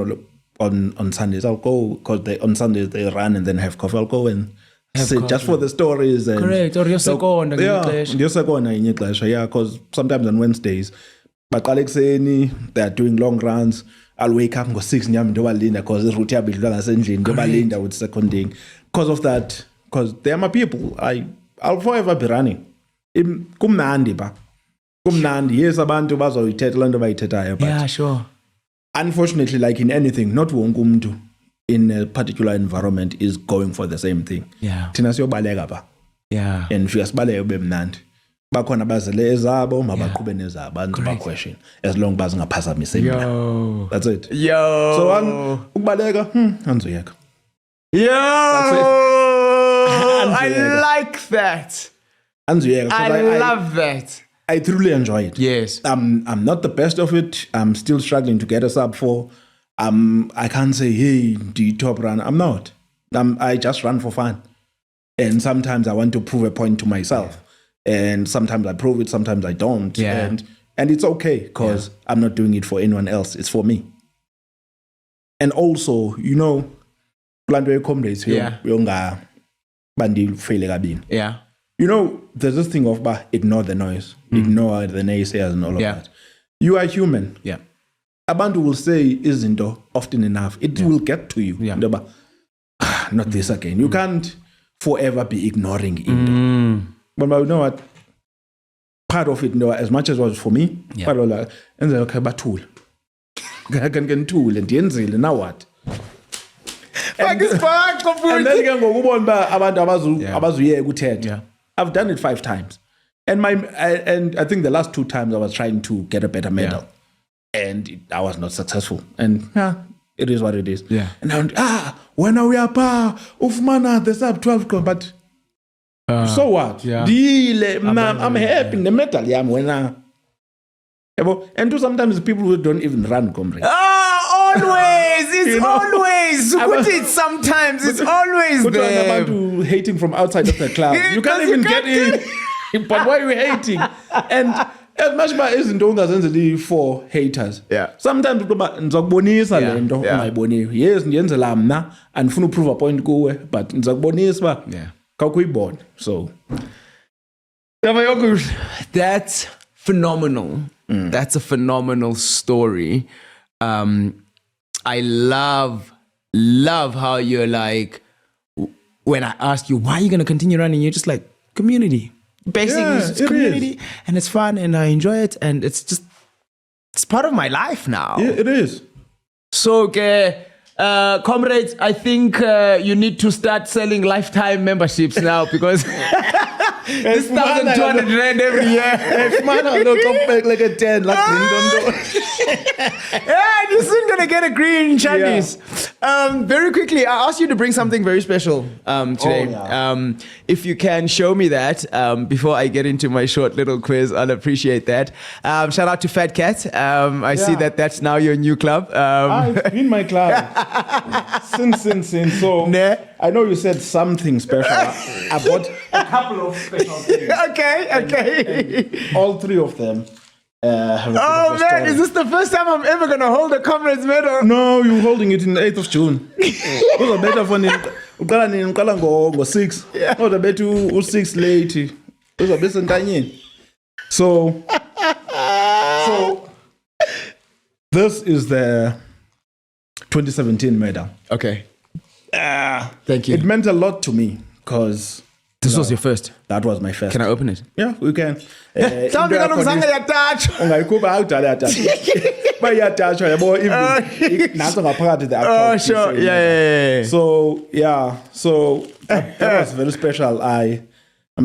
on Sundays, I'll go, because on Sundays they run and then have coffee. I'll go and sit just for the stories. And correct. Or your second. Yeah, because sometimes on Wednesdays, but they are doing long runs. I'll wake up and go 6 nyam linda because the route linda with seconding. Because of that, because they are my people. I'll forever be running. Kumnandi ba. Kumnandi. Yes, abantu bazoyithetha lento bayithethayo. Yeah, sure. Unfortunately, like in anything, not wonke umuntu in a particular environment is going for the same thing. Yeah. Thina siyobaleka ba. Yeah. And siyasibaleka ube mnandi. Bakhona bazele ezabo mabaqhube nezabo anziba question as long bazingaphazamise mina. That's it. Yo. So ukubaleka anzoyeka. Yo. I like that. Anzoyeka. I love that. I truly enjoy it. Yes. I'm not the best of it. I'm still struggling to get a sub 4. I can't say, hey, do you top run? I'm not. I just run for fun. And sometimes I want to prove a point to myself. And sometimes I prove it, sometimes I don't. Yeah. And it's okay because I'm not doing it for anyone else. It's for me. And also, Comrades, yeah. You know, there's this thing of ignore the noise, ignore the naysayers and all of that. You are human. Yeah. Abantu will say, isn't often enough. It will get to you. Yeah. Not this again. You can't forever be ignoring it. But you know what? Part of it, as much as it was for me, part of it, and then okay, but tool. I can get tool and the now what? And then I've done it 5 times. And I think the last 2 times I was trying to get a better medal. And I was not successful. And it is what it is. Yeah. And I when are we up? Ufmana, there's up 12, but so what? Yeah. I'm happy in the medal. And sometimes people who don't even run Comrades. Always. It's always. Sometimes it's always there. About hating from outside of the club. You can't even get in. But why are you hating? And as much as isn't only for haters. Yeah. Sometimes ngizokubonisa lento ungayiboniyo. Yes, ngiyenzela mna and ufuna prove a point kuwe, but ngizokubonisa ba. Yeah. Kawukuyibona. So that's phenomenal. That's a phenomenal story. I love how you're like, when I ask you, why are you going to continue running? You're just like, community. basically Yeah, it's it community, and it's fun, and I enjoy it, and it's part of my life now. Yeah, it is. So, comrades, I think you need to start selling lifetime memberships now because this 1,200 rand every year. Man, I look up like a 10, like Yeah, you're soon gonna get a green Chinese. Very quickly, I asked you to bring something very special today. Oh, yeah. If you can show me that before I get into my short little quiz, I'll appreciate that. Shout out to Fat Cat. I see that's now your new club. It's been my club since. So Nah. I know you said something special. I bought a couple of special things. Okay. All three of them have a bit Oh of a man, story. is this the first time I'm ever gonna hold a Comrades medal? No, you're holding it in the 8th of June. Uza better for uqala nini uqala ngo-6 uza bethi u-6 late uza besentanyeni. So this is the 2017 medal. Okay. Thank you. It meant a lot to me because This was your first. that was my first. Can I open it? Yeah, we can. Mhlawumbi kaloku zange yatouch. Ungayikhupha akudala yathatha. Bayathatha yabo even naso ngaphakathi the actual Oh piece, sure. so, Yeah. So that was very special. I'm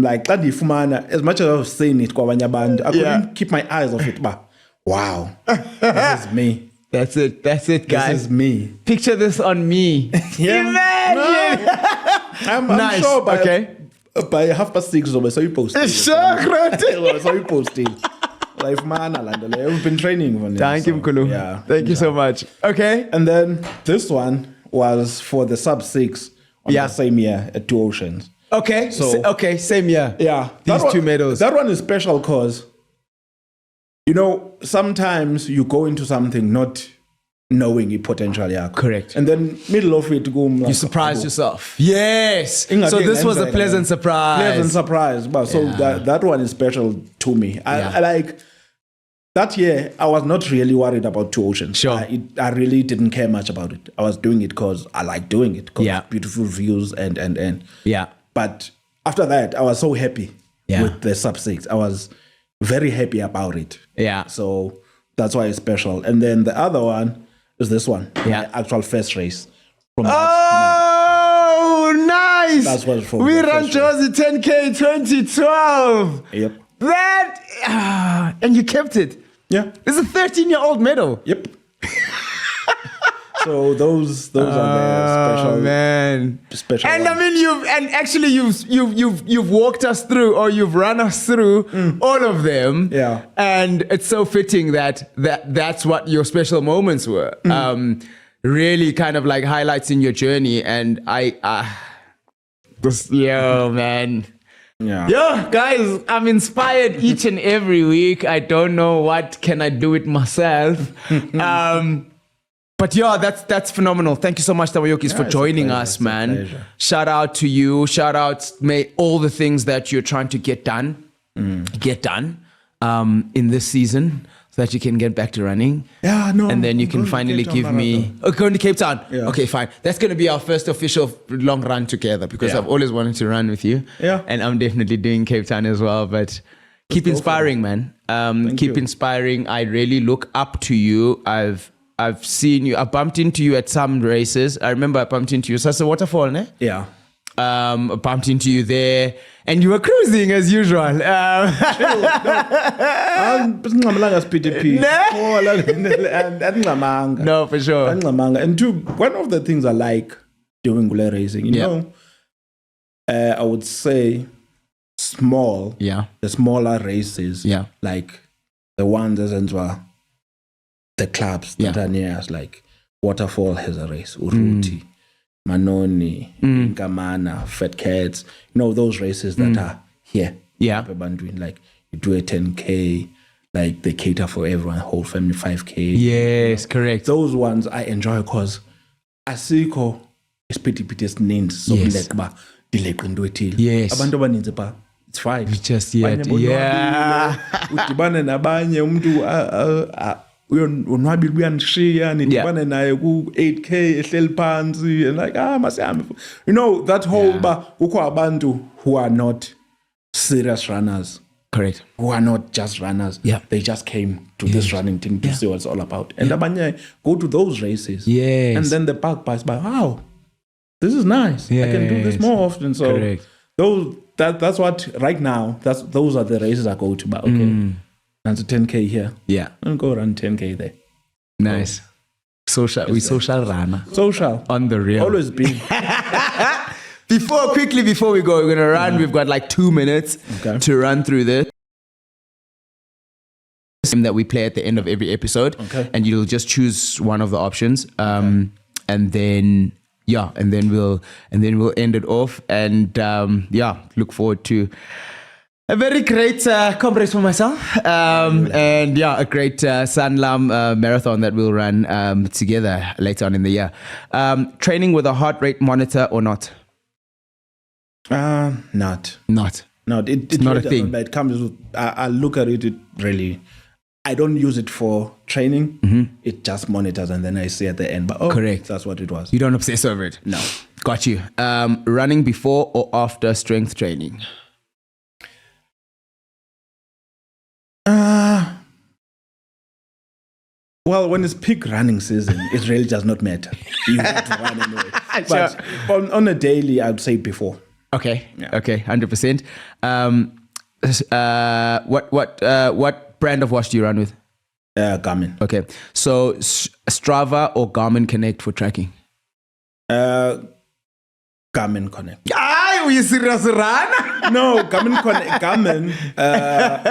like, xa ndiyifumana, as much as I was saying it kwabanye abantu, I couldn't keep my eyes off it. But wow, this is me. That's it, guys. This is me. Picture this on me. Yeah. Imagine. I'm Nice. sure by, Okay. by 5:30 so you posted. Sure, great. So you posted. Like man, we've been training for this. Thank you, Mkulu. Yeah. Thank you so much. Okay. And then this one was for the sub-6 on Yeah. the same year at Two Oceans. Okay. So- Okay. Same year. Yeah. These that two one, medals. That one is special because, sometimes you go into something not knowing your potential. Yeah. Correct. And then middle of it, You surprised yourself. Yes. So this was a pleasant surprise. Pleasant surprise. But so Yeah. that one is special to me. Yeah. I like that year. I was not really worried about Two Oceans. Sure. I really didn't care much about it. I was doing it because I like doing it. 'Cause Yeah. beautiful views and. Yeah. But after that, I was so happy Yeah. with the sub-6. I was very happy about it. Yeah. So that's why it's special. And then the other one is this one. Yeah. My actual first race. From Oh, nice. That's what from we the ran first race. Josie 10K 2012. Yep. That and you kept it. Yeah. It's a 13-year-old medal. Yep. So those are the special. Man. Special And ones. I mean, you've walked us through, or you've run us through all of them. Yeah. And it's so fitting that's what your special moments were. Really kind of like highlights in your journey. And man. Yeah. Yeah, guys, I'm inspired each and every week. I don't know what can I do it myself. But yeah, that's phenomenal. Thank you so much, Tamayokis, for it's a joining pleasure. us, It's a man. pleasure. Shout out to you. Shout out, may all the things that you're trying to get done in this season, so that you can get back to running. Yeah, no. And then you I'm can going to finally Cape Town give me. Marathon. Oh, going to Cape Town. Yeah. Okay, fine. That's going to be our first official long run together, because Yeah. I've always wanted to run with you. Yeah. And I'm definitely doing Cape Town as well. But keep go for inspiring, man. Keep you. inspiring. I really look up to you. I've seen you. I bumped into you at some races. I remember I bumped into you. Sasa Waterfall, ne? Yeah. I bumped into you there, and you were cruising as usual. Andingxamelanga PDP. Andingxamanga. No, for sure. Andingxamanga. And two, one of the things I like doing gule racing, I would say Yeah. the smaller races, Yeah. like the ones as well, the clubs that are near us, like Waterfall has a race, Uruti, Manoni, Nkamana, Fat Cats, those races that are here. Yeah. Like you do a 10K, like they cater for everyone, whole family 5K. Yes, correct. Those ones I enjoy because asikho isiphithiphithi esininzi sokuleka uba ndileqa into ethile. Yes. Abantu abaninzi pha it's fine. Just yet. Abanye bonwabile, Yeah. udibane nabanye umntu unwabile uyanishiya nidibane naye ku-8K ehleli phansi and like masihambe. That whole kukho abantu who are not serious runners Correct. who are not just runners. Yeah. They just came to this running thing to see what it's all about. And abanye go to those races. Yes. And then the park pass by, wow, this is nice. I can do this more often. So Correct. that's what right now, those are the races I go to. But okay. That's a 10K here. Yeah. I'll go run 10K there. Nice. Social runner. Social. On the real. Always been. Before we go, we're going to run. We've got like 2 minutes to run through this. That we play at the end of every episode. Okay. And you'll just choose one of the options. And then we'll end it off. And look forward to a very great Comrades for myself. And a great Sanlam marathon that we'll run together later on in the year. Training with a heart rate monitor or not? Not. It's not a really thing. But it comes with, I look at it really, I don't use it for training. It just monitors and then I see at the end. But correct. That's what it was. You don't obsess over it? No. Got you. Running before or after strength training? Well, when it's peak running season, it really does not matter. You have to run anyway. But on a daily, I'd say before. Okay. Yeah. Okay. 100%. What brand of watch do you run with? Garmin. Okay. So Strava or Garmin Connect for tracking? Garmin Connect. Were you serious, run? No, Garmin Connect. Garmin,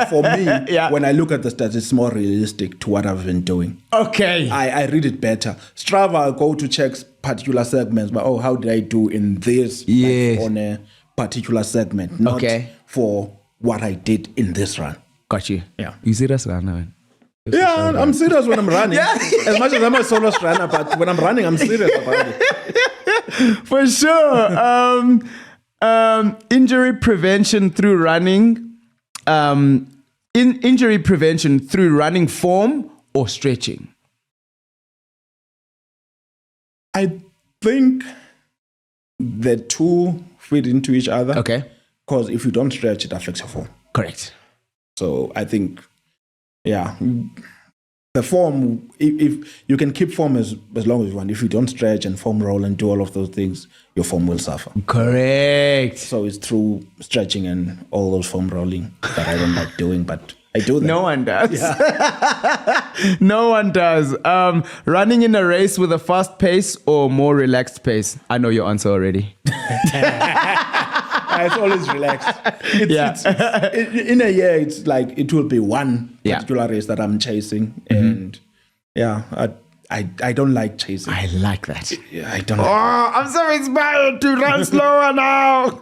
for me, Yeah. when I look at the stats, it's more realistic to what I've been doing. Okay. I read it better. Strava, I go to check particular segments, but how did I do in this Yes. on a particular segment, not for what I did in this run. Got you. Yeah. You serious, run, man? Yeah, I'm serious when I'm running. As much as I'm a solo runner, but when I'm running, I'm serious about it. For sure. Injury prevention through running. Injury prevention through running form or stretching? I think the two fit into each other. Okay. Because if you don't stretch, it affects your form. Correct. So I think, the form, if you can keep form as long as you want. If you don't stretch and foam roll and do all of those things, your form will suffer. Correct. So it's through stretching and all those foam rolling that I don't like doing, but I do them. No one does. Yeah. No one does. Running in a race with a fast pace or more relaxed pace? I know your answer already. It's always relaxed. In a year, it's like it will be one particular race that I'm chasing. And I don't like chasing. I like that. I don't like I'm so inspired to run slower now.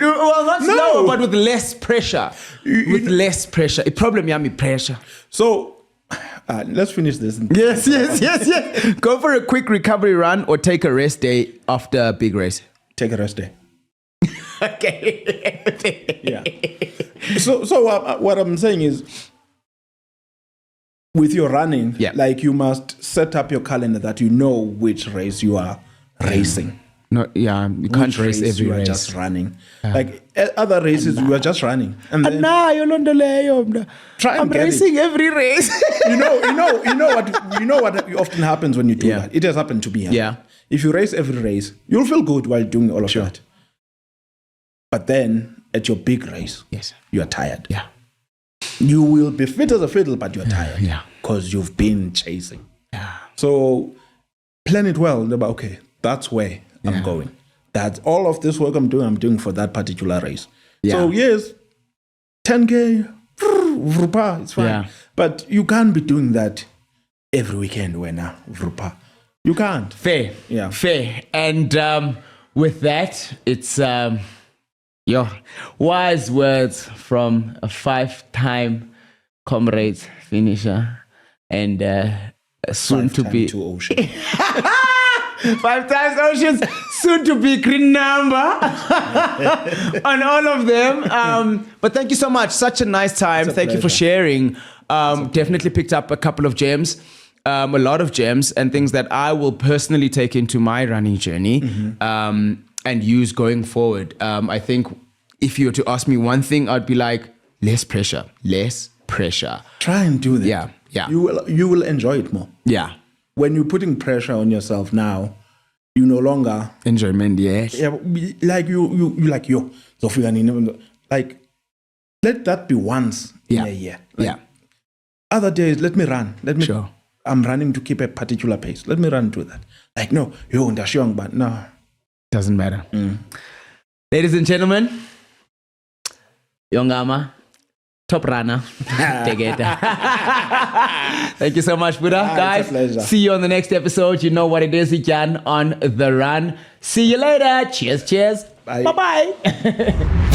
Well, not slower, but with less pressure. With less pressure. A problem, yummy pressure. So let's finish this. Yes. Go for a quick recovery run or take a rest day after a big race. Take a rest day. Okay. Yeah. So what I'm saying is, with your running, like you must set up your calendar that you know which race you are racing. No, you can't race every you are race. just running. Like other races, you are just running. And then try I'm racing every race. you know what often happens when you do that. It has happened to me. Yeah. If you race every race, you'll feel good while doing all of that. But then at your big race, you are tired. Yeah. You will be fit as a fiddle, but you're tired. Yeah. Because you've been chasing. Yeah. So plan it well. About, okay, that's where I'm going. That's all of this work I'm doing for that particular race. Yeah. So yes, 10K, it's fine. Yeah. But you can't be doing that every weekend when you can't. Fair. Yeah. Fair. And with that, it's wise words from a 5-time Comrades finisher and soon to be 2 Ocean. 5 times Oceans, soon to be green number on all of them. But thank you so much. Such a nice time. Thank you for sharing. Definitely picked up a couple of gems. A lot of gems and things that I will personally take into my running journey and use going forward. I think if you were to ask me one thing, I'd be like, less pressure. Try and do that. Yeah, yeah. You will enjoy it more. Yeah. When you're putting pressure on yourself now, you no longer enjoyment. Yes. Yeah, like you like yo. So like let that be once in a year. Like, other days, let me run. Sure. I'm running to keep a particular pace. Let me run to that. Like no, yo, that's young, but no, doesn't matter. Ladies and gentlemen, Yongama. Top runner. Take it. Thank you so much, Buddha. Guys, see you on the next episode. You know what it is, iDyan on the run. See you later. Cheers. Bye. Bye-bye.